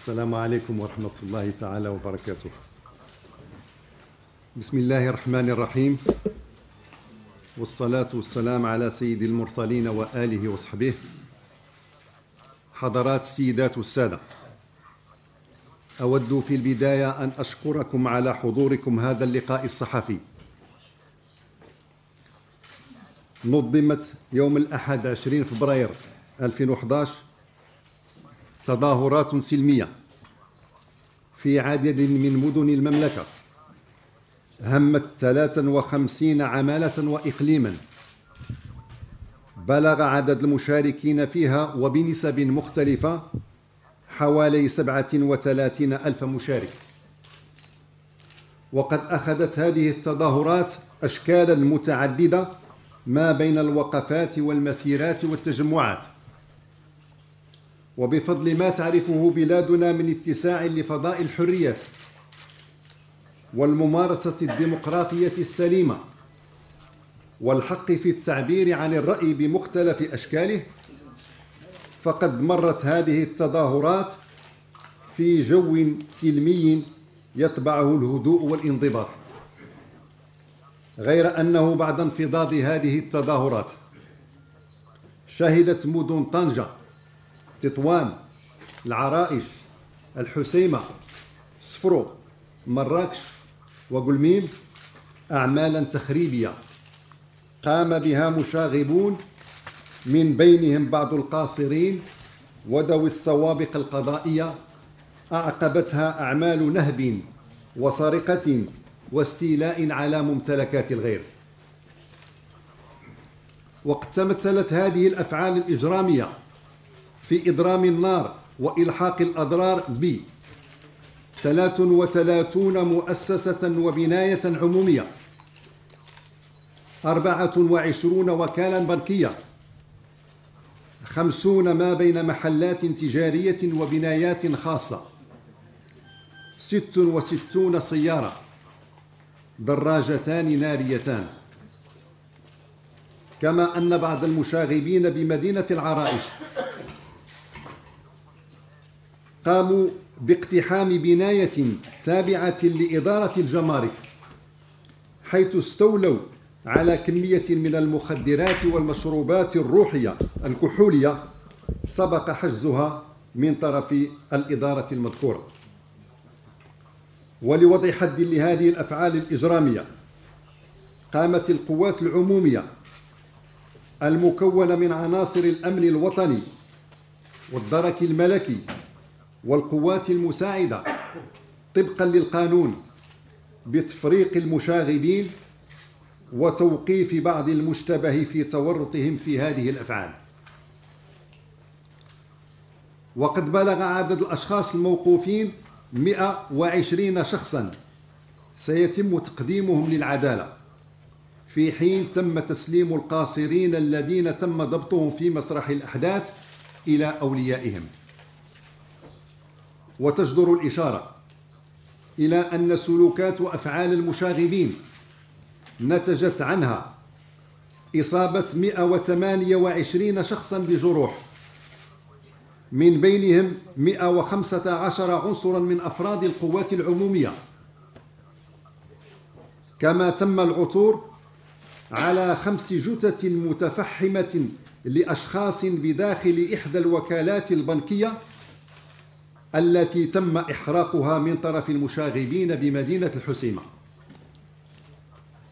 السلام عليكم ورحمة الله تعالى وبركاته. بسم الله الرحمن الرحيم، والصلاة والسلام على سيد المرسلين وآله وصحبه. حضرات السيدات والسادة، أود في البداية أن أشكركم على حضوركم هذا اللقاء الصحفي. نظمت يوم الأحد 20 فبراير 2011 تظاهرات سلمية في عدد من مدن المملكة همت 53 عمالة وإقليما. بلغ عدد المشاركين فيها وبنسب مختلفة حوالي 37 ألف مشارك. وقد أخذت هذه التظاهرات أشكالا متعددة ما بين الوقفات والمسيرات والتجمعات. وبفضل ما تعرفه بلادنا من اتساع لفضاء الحريات والممارسة الديمقراطية السليمة والحق في التعبير عن الرأي بمختلف أشكاله، فقد مرت هذه التظاهرات في جو سلمي يتبعه الهدوء والانضباط. غير أنه بعد انفضاض هذه التظاهرات شهدت مدن طنجة، تطوان، العرائش، الحسيمة، صفرو، مراكش وقلميم أعمالا تخريبية قام بها مشاغبون، من بينهم بعض القاصرين وذوي السوابق القضائية، أعقبتها أعمال نهب وسرقة واستيلاء على ممتلكات الغير. وقد تمثلت هذه الأفعال الإجرامية في إضرام النار وإلحاق الأضرار ب 33 مؤسسة وبناية عمومية، 24 وكالة بنكية، 50 ما بين محلات تجارية وبنايات خاصة، 66 سيارة، دراجتان ناريتان. كما أن بعض المشاغبين بمدينة العرائش قاموا باقتحام بناية تابعة لإدارة الجمارك، حيث استولوا على كمية من المخدرات والمشروبات الروحية الكحولية سبق حجزها من طرف الإدارة المذكورة. ولوضع حد لهذه الأفعال الإجرامية قامت القوات العمومية المكونة من عناصر الأمن الوطني والدرك الملكي والقوات المساعدة طبقا للقانون بتفريق المشاغبين وتوقيف بعض المشتبه في تورطهم في هذه الأفعال. وقد بلغ عدد الأشخاص الموقوفين 120 شخصا سيتم تقديمهم للعدالة، في حين تم تسليم القاصرين الذين تم ضبطهم في مسرح الأحداث إلى أوليائهم. وتجدر الإشارة إلى أن سلوكات وأفعال المشاغبين نتجت عنها إصابة 128 شخصا بجروح، من بينهم 115 عنصرا من أفراد القوات العمومية. كما تم العثور على 5 جثث متفحمة لأشخاص بداخل إحدى الوكالات البنكية التي تم إحراقها من طرف المشاغبين بمدينة الحسيمة.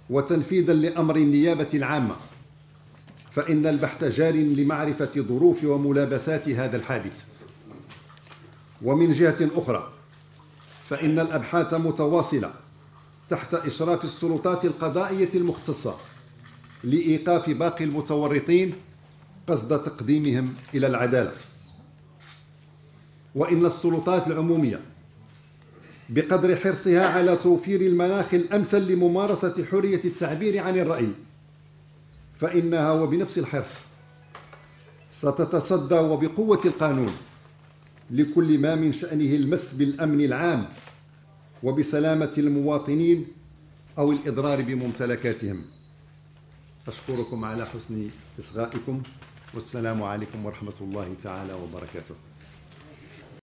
وتنفيذا لأمر النيابة العامة، فإن البحث جار لمعرفة ظروف وملابسات هذا الحادث. ومن جهة أخرى فإن الأبحاث متواصلة تحت إشراف السلطات القضائية المختصة لإيقاف باقي المتورطين قصد تقديمهم إلى العدالة. وإن السلطات العمومية بقدر حرصها على توفير المناخ الأمثل لممارسة حرية التعبير عن الرأي، فإنها وبنفس الحرص ستتصدى وبقوة القانون لكل ما من شأنه المس بالأمن العام وبسلامة المواطنين أو الإضرار بممتلكاتهم. أشكركم على حسن إصغائكم، والسلام عليكم ورحمة الله تعالى وبركاته.